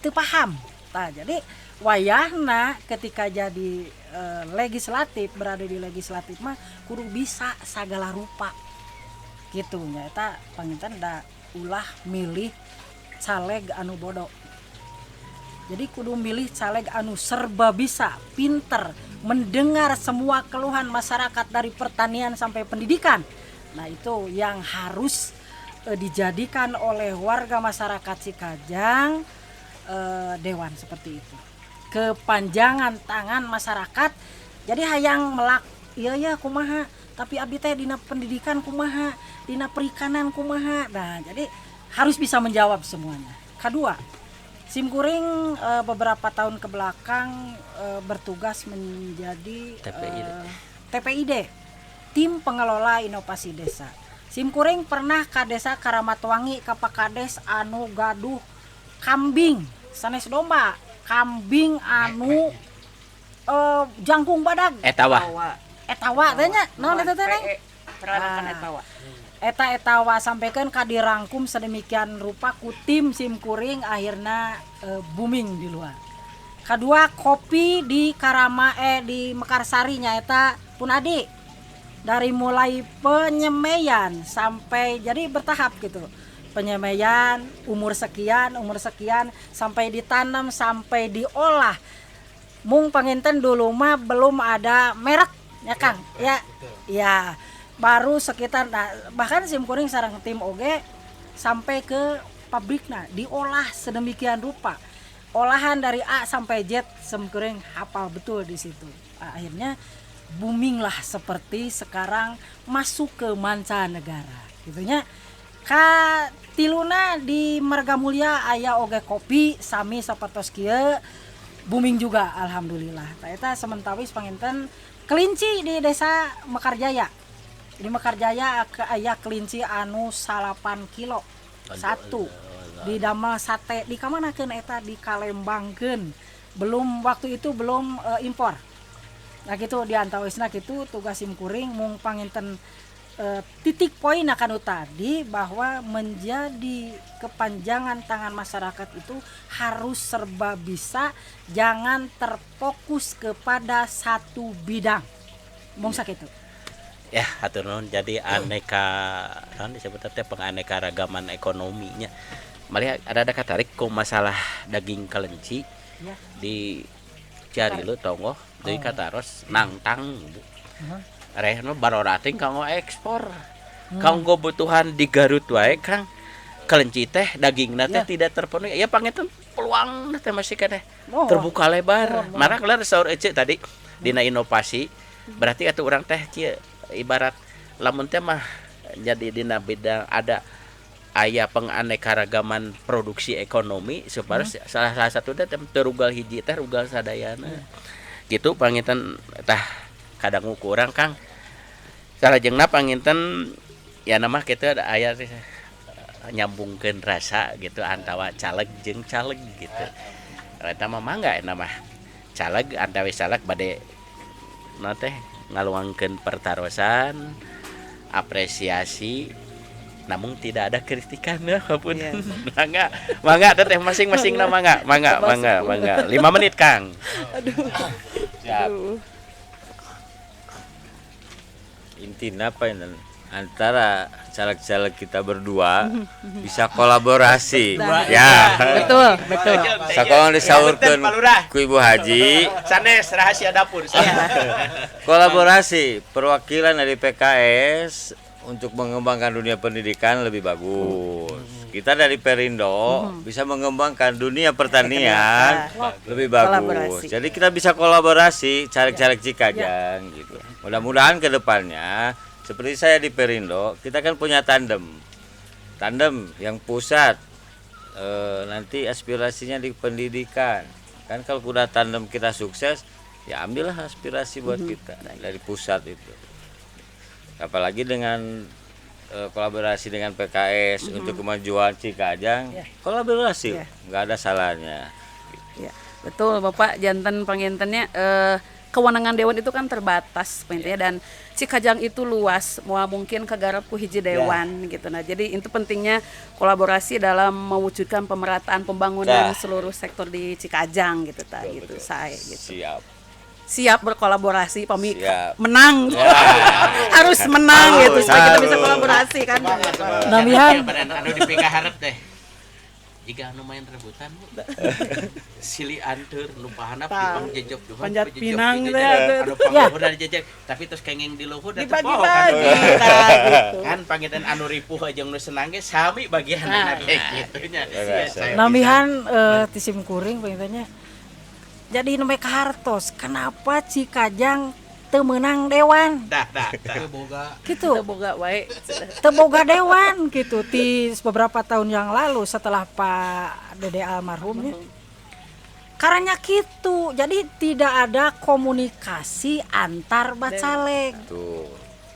teu paham. Nah, jadi wayahna ketika jadi legislatif, berada di legislatif mah kudu bisa sagala rupa gitu nya. Eta panginten da ulah milih caleg anu bodoh. Jadi kudu milih caleg anu serba bisa, pinter, mendengar semua keluhan masyarakat dari pertanian sampai pendidikan. Nah itu yang harus dijadikan oleh warga masyarakat Cikajang dewan seperti itu. Kepanjangan tangan masyarakat. Jadi hayang melak iya kumaha, tapi abdi teh dina pendidikan kumaha, dina perikanan kumaha. Nah, jadi harus bisa menjawab semuanya. Kedua, simkuring beberapa tahun ke belakang bertugas menjadi TPID, tim pengelola inovasi desa. Simkuring pernah ka desa Karamatwangi ka pakades anu gaduh kambing sanes domba, kambing anu jangkung badag Etawa. etawa teh nya naon eta teh Neng? Peranakan etawa. Etawa sampaikan ka dirangkum sedemikian rupa ku tim Simkuring akhirnya booming di luar. Kedua, kopi di di Mekarsari nyaeta Punadi. Dari mulai penyemaian sampai jadi bertahap gitu. Penyemaian umur sekian sampai ditanam sampai diolah. Mung panginten dulu mah belum ada merek ya Kang. Ya. Baru sekitar bahkan Simkuring sareng tim oge sampai ke pabrikna diolah sedemikian rupa. Olahan dari A sampai Z Simkuring hafal betul di situ. Akhirnya booming lah seperti sekarang masuk ke mancanegara. Gitunya. Ka tiluna di Margamulya aya oge kopi sami sapertos kieu booming juga alhamdulillah. Eta sementawis panginten kelinci di desa Mekarjaya. Di Mekarjaya aya kelinci anu 8 kilo satu didamel sate di kamanakeun eta di Kalembangkeun waktu itu belum impor. Nah gitu di antawisna gitu tugas Simkuring mung panginten titik poin akan tadi bahwa menjadi kepanjangan tangan masyarakat itu harus serba bisa, jangan terfokus kepada satu bidang. Mung sakitu. Ya, hatur nuhun. Jadi aneka naon disebut teh penganeka-ragaman ekonominya. Malihat ada katarik ku masalah daging kelinci Ya. di Ciarilu Tonggo deui kataros nangtang. Rehna barorating kanggo ekspor. Kanggo kebutuhan di Garut wae Kang. Kelinci teh dagingna teh tidak terpenuhi. Ya pangeun peluang teh masih keneh terbuka lebar. Mara kelar saur ece tadi dina inovasi berarti atuh urang teh kieu ibarat lamun teh mah jadi dina bidang ada aya penganeka-ragaman produksi ekonomi supaya salah satu teh terugal hiji teh rugal sadayana. Gitu panginten tah kadang ukurang Kang. Salajengna panginten ya nama kitu ada aya nyambungkeun rasa gitu antawa caleg jeung caleg gitu. Eta mah mangga nama caleg antawis caleg bade na teh ngaluangkeun pertarosan apresiasi namun tidak ada kritikan ya apapun. Mangga teh masing-masing na mangga 5 menit Kang. Siap. Intinya apa ini? Antara caleg-caleg kita berdua bisa kolaborasi. Ya. Betul. Sakoon disaurkeun ku Ibu Haji. Sanes rahasia dapur. Kolaborasi perwakilan dari PKS untuk mengembangkan dunia pendidikan lebih bagus. Kita dari Perindo bisa mengembangkan dunia pertanian lebih bagus. Kolaborasi. Jadi kita bisa kolaborasi caleg-caleg Cikajang gitu. Mudah-mudahan ke depannya seperti saya di Perindo, kita kan punya tandem yang pusat nanti aspirasinya di pendidikan. Kan kalau udah tandem kita sukses, ya ambillah aspirasi buat kita dari pusat itu. Apalagi dengan kolaborasi dengan PKS untuk kemajuan Cikajang, kolaborasi nggak ada salahnya. Ya, betul Bapak janten pangintennya kewenangan dewan itu kan terbatas pentingnya dan Cikajang itu luas, mau mungkin kegarap ku hiji dewan gitu. Nah, jadi itu pentingnya kolaborasi dalam mewujudkan pemerataan pembangunan seluruh sektor di Cikajang gitu gitu saya gitu. Siap berkolaborasi menang. Harus menang gitu supaya kita bisa kolaborasi kan. Namihan anu dipikah hareup teh. Jika anu main rebutan silih anteur nu pahanap dipang jejok Panjat pinang teh anu panguhurna dijejek tapi terus kenging di luhur da teu poho kan pangitan anu ripuh jeung nu senang ge sami bagianna kitu nya. namihan ti Simkuring pengintennya. Jadi nu make hartos, kenapa Cikajang teu meunang dewan? Gitu. Teu boga wae. Teu boga dewan gitu ti beberapa tahun yang lalu setelah Pak Dede almarhumnya. Karena gitu, jadi tidak ada komunikasi antar bacaleg.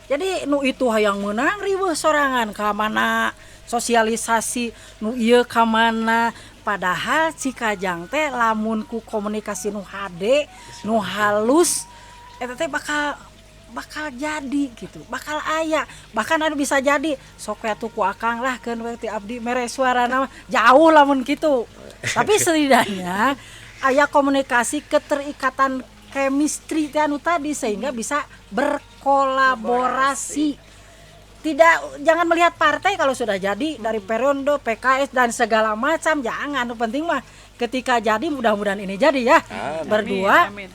Jadi nu itu hayang menang riweuh sorangan ka mana sosialisasi nu ieu ka mana, padahal Cikajang teh lamun ku komunikasi nu hade nu halus eta teh bakal jadi gitu, bakal aya, bahkan ada bisa jadi sok atuh ku akang lah keun we ti abdi mere suarana mah jauh lamun kitu. Tapi setidaknya aya komunikasi, keterikatan chemistry anu tadi sehingga bisa berkolaborasi. Jangan melihat partai kalau sudah jadi dari Perindo, PKS dan segala macam, jangan. Yang penting mah ketika jadi, mudah-mudahan ini jadi ya. Berdua Amin.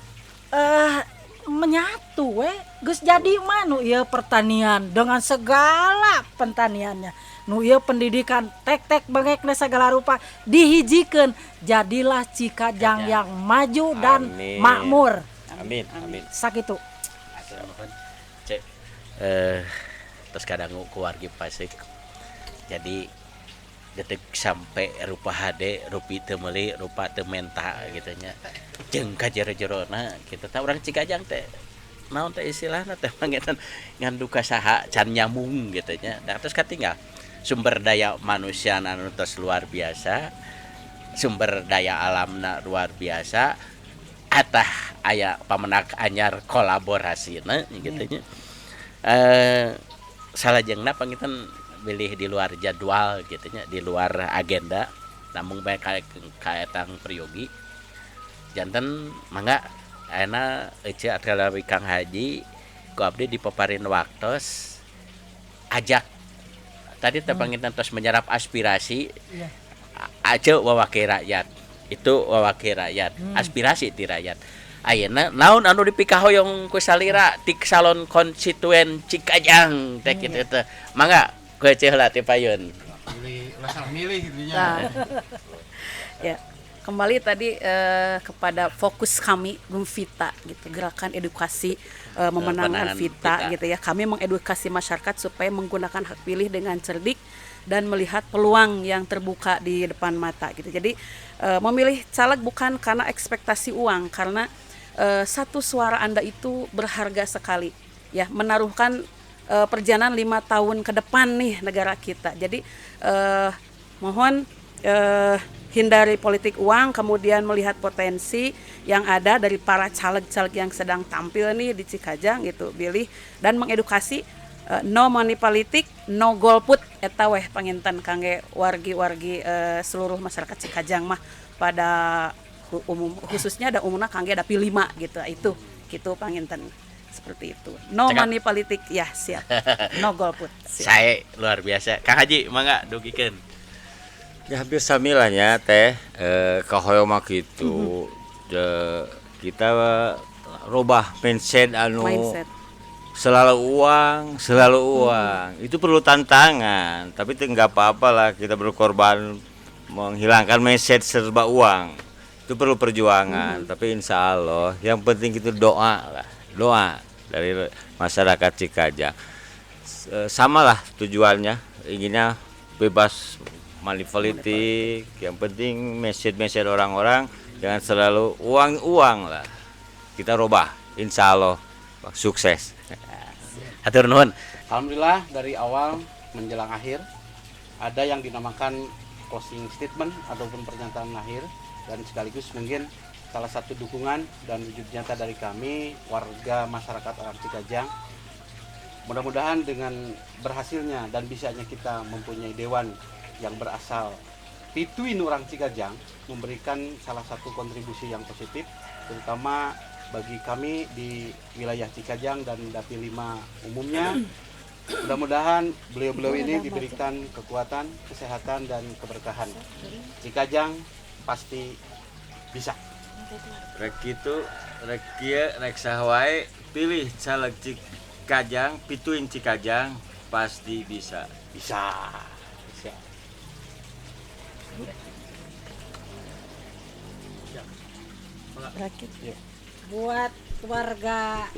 menyatu geus jadi mah nu ieu pertanian dengan segala pertaniannya, nu ieu pendidikan tek bengekna segala rupa dihijikeun, jadilah Cikajang yang maju dan Amin. makmur. Amin. Amin. Sakitu. Cek terus kadang keluarga pasik jadi detik sampai rupa HD rupi teu meuli rupa teu menta gitu nya jeung ka jero-jerona kita teh urang Cikajang teh naon teh istilahna teh pangetan ngandu ka saha can nyambung gitu nya. Nah, terus katinggal sumber daya manusia anu tos luar biasa, sumber daya alamna luar biasa, atah aya pamenak anyar kolaborasina gitu nya. Salajengna pangitan pilih di luar jadwal gitu nya, di luar agenda, namun bae kaetang priyogi janten mangga ayeuna ece atalawi Kang Haji ku abdi dipaparin waktos ajak tadi teh pangitan tos menyerap aspirasi aja wawakil rakyat, itu wawakil rakyat, aspirasi ti rakyat. Ayeuna naon anu dipikahoyong ku salira ti salon konstituen Cikajang teh kitu teh. Mangga ku heula ti payun. Milih gitu Nah, ya kembali tadi kepada fokus kami Vita gitu, gerakan edukasi memenangkan Vita gitu ya. Kami mengedukasi masyarakat supaya menggunakan hak pilih dengan cerdik dan melihat peluang yang terbuka di depan mata gitu. Jadi memilih caleg bukan karena ekspektasi uang, karena satu suara Anda itu berharga sekali ya, menaruhkan perjalanan 5 tahun ke depan nih negara kita. Jadi mohon hindari politik uang, kemudian melihat potensi yang ada dari para caleg-caleg yang sedang tampil nih di Cikajang gitu, pilih dan mengedukasi. No money politik, no golput, eta weh panginten kangge wargi-wargi seluruh masyarakat Cikajang mah pada umum, khususnya ada umumna kangge dapil 5 gitu, itu gitu panginten seperti itu. No Cekap. money politik ya siap. No golput. Siap. Saya luar biasa. Kang Haji mangga dugikeun. Ya hampir samilanya teh kahoyong mah kitu. Kita robah mindset anu Mindset. selalu uang itu perlu tantangan, tapi enggak apa-apa lah kita berkorban menghilangkan mindset serba uang, itu perlu perjuangan. Tapi insya Allah yang penting itu doa dari masyarakat Cikajang. Samalah tujuannya, inginnya bebas money politik, yang penting message orang-orang jangan selalu uang lah, kita robah, insya Allah sukses. Hatur nuhun. Alhamdulillah dari awal menjelang akhir ada yang dinamakan closing statement ataupun pernyataan akhir, dan sekaligus mungkin salah satu dukungan dan wujud nyata dari kami warga masyarakat orang Cikajang. Mudah-mudahan dengan berhasilnya dan bisanya kita mempunyai dewan yang berasal pituin orang Cikajang memberikan salah satu kontribusi yang positif, terutama bagi kami di wilayah Cikajang dan Dapil 5 umumnya. Mudah-mudahan beliau-beliau ini diberikan kekuatan, kesehatan, dan keberkahan. Cikajang pasti bisa. Rek kitu, rek kieu, rek saha wae pilih caleg Cikajang, pituin Cikajang pasti bisa. Bisa. Rakit. Buat warga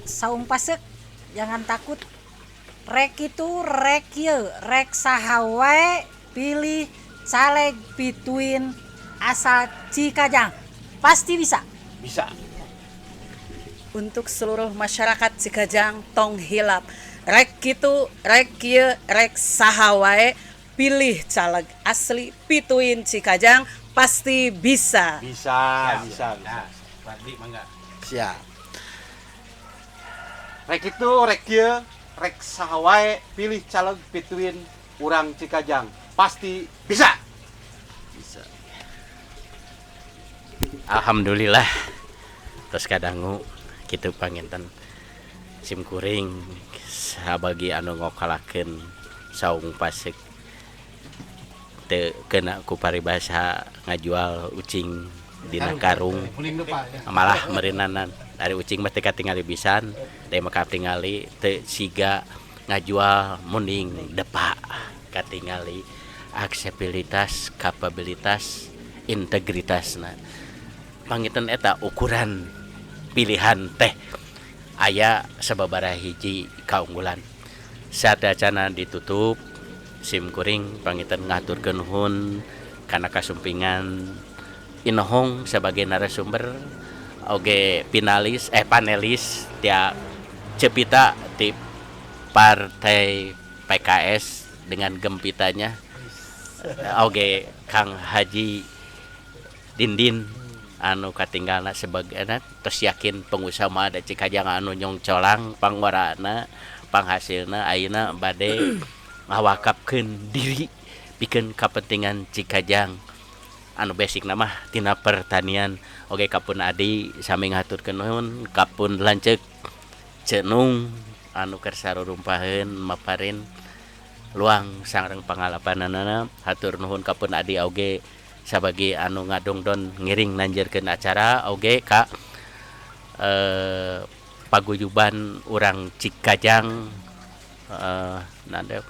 Saung Pasek, jangan takut. Rek itu rek ieu, rek saha wae pilih caleg pituin asal Cikajang. Pasti bisa. Bisa. Untuk seluruh masyarakat Cikajang, tong hilap rek kitu rek kieu rek saha wae pilih caleg asli pituin Cikajang pasti bisa. Bisa. Fadli mangga. Siap. Rek itu rek kieu rek saha wae pilih caleg pituin urang Cikajang pasti bisa. Alhamdulillah terus kadangu kitu panginten simkuring sabagi anu ngokalakeun saung pasek teu kena ku paribasa ngajual ucing dina karung malah meureunanan dari ucing mah teu katingali pisan da mah katingali teu siga ngajual mending depa katingali akseptabilitas kapabilitas integritasna panginten eta ukuran pilihan teh aya sababaraha hiji kaunggulan sadacana ditutup simkuring panginten ngaturkeun nuhun kana kasumpingan Inohong sebagai narasumber oge panelis tia Cepita di Partai PKS dengan gempitanya oge Kang Haji Dindin anu katinggalna sebagainya terus yakin pengusaha ada Cikajang anu nyong colang pangwarana panghasilna ayeuna bade ngawakapkeun diri pikeun kepentingan Cikajang anu basic nama tina pertanian oge kapun adi sami ngaturkeun nuhun kapun lanceuk cenung anu keur sarurumpaheun maparin luang sareng pangalapanana hatur nuhun kapun adi oge sabagi anu ngadongdon ngiring nanjerkeun acara oge ka paguyuban urang Cikajang nade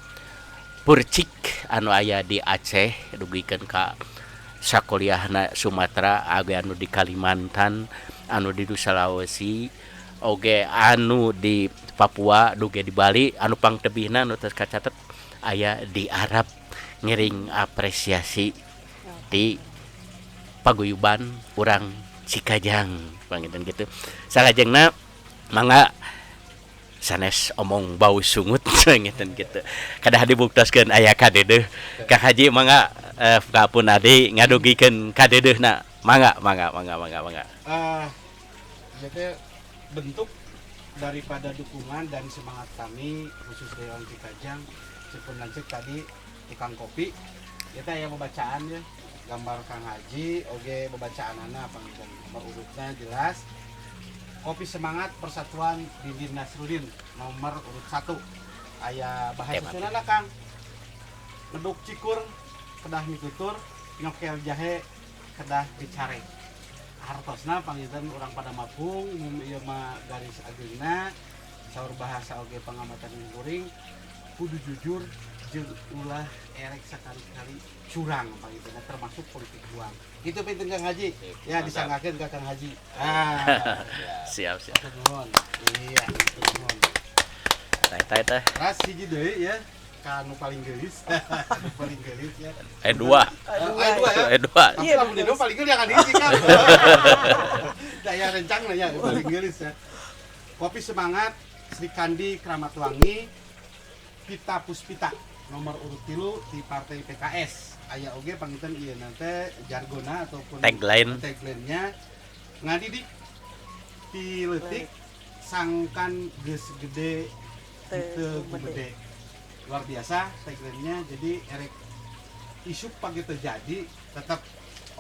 Purcik anu aya di Aceh dugikeun ka sakuliahna Sumatera oge anu di Kalimantan anu di Sulawesi oge anu di Papua duge di Bali anu pangtebihna anu teu kacatet aya di Arab ngiring apresiasi di paguyuban urang Cikajang panginten gitu salajengna mangga sanes omong bau sungut panginten gitu kadah dibuktaskeun aya kadeudeung Kang Haji mangga kapun adi ngadugikeun kadeudeungna mangga jadi bentuk daripada dukungan dan semangat kami khusus dari orang Cikajang Cipun lanjut tadi tukang kopi kita yang pembacaan ya gambar Kang Haji oge pembacaan anak panggil nomor urutnya jelas kopi semangat persatuan Dindin Nasrudin nomor urut 1 aya bahasa Sunda Kang ngeduk cikur kedah mitutur nyokel jahe kedah dicare hartosna pangitan orang pada mapung ieu mah garis ageuna saur bahasa oge pangamatan kuring kudu jujur jeung ulah erek sakali-kali curang pangitan termasuk politik uang itu pinten Kang Haji ya disangakeun ka Kang Haji siap nuhun iya nuhun tah ras hiji deui ya kanu paling geulis paling geulis ya dua tapi lamun dino paling geulis yang hiji kan daya rencang nya paling geulis ya kopi semangat Sri Kandi Kramat Wangi Pita Puspita nomor urut 3 di Partai PKS aya oge pangitan ieu nanti jargona ataupun tagline-nya ngadidik ti leutik sangkan geus gede teu gede luar biasa tagline-nya jadi erek isu pagi terjadi tetap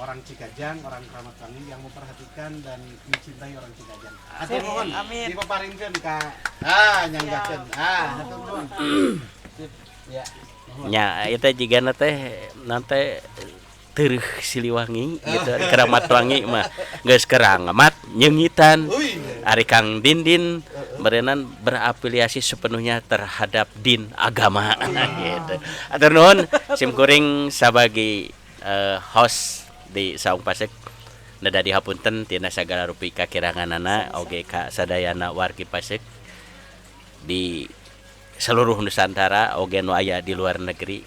orang Cikajang, orang Kramat Wangi yang memperhatikan dan mencintai orang Cikajang. Atur nuhun dipaparingkeun ka nyanggakeun. Atur nuhun. Ya. Nya eta jigana teh nanti teueuh Siliwangi gitu Kramat Wangi mah geus keramat nyeungitan ari Kang Dindin berenan berafiliasi sepenuhnya terhadap din agama gitu. Atur nuhun simkuring sabagi host di Saung Pasek nada dihapunten tina sagala rupi kakiranganana oge ka sadayana wargi Pasek di seluruh Nusantara oge nu aya di luar negeri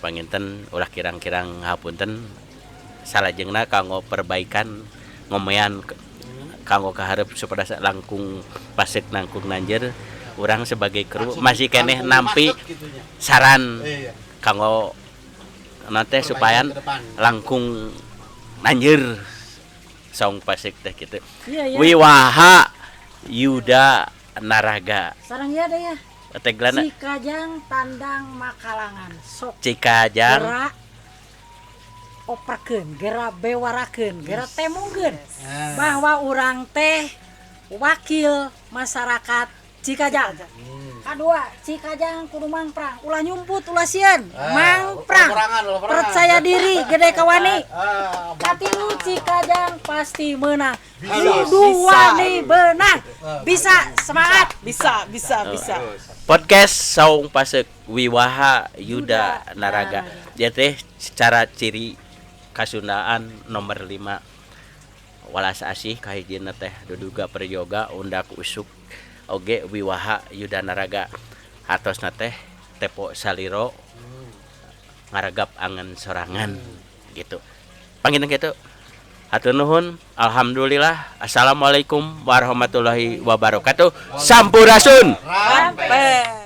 panginten ulah kirang-kirang hapunten salajengna kanggo perbaikan ngomean kanggo kaharep supaya langkung Pasek nangkung nanjer orang sebagai kru masih keneh nampi saran kanggo nanti supaya langkung nanjir saung pasik teh gitu. Iya, iya. Wiwaha Yuda Naraga. Sarang ya deh ya. Teglana Cikajang tandang makalangan. Sok Cikajang gerak operkeun, gerak bewarakeun, gerak temungkeun bahwa orang teh wakil masyarakat Cikajang. Kedua, Cikajang kudu mangprang, ulah nyumput, ulah sieun, mangprang. Percaya diri, gede kawani. Katilu Cikajang pasti menang. Dua nih benang. Bisa, semangat. Bisa. podcast saung pasek Wiwaha Yuda Naraga. Dia teh secara ciri kasundaan nomor 5 walas asih kahijina teh duduga peryoga undak usuk oge Wiwaha Yuda Naraga hatosna teh tepo saliro ngaragap angan sorangan gitu. Panggilna gitu. Hatur nuhun. Alhamdulillah. Assalamualaikum warahmatullahi wabarakatuh. Sampurasun. Sampai.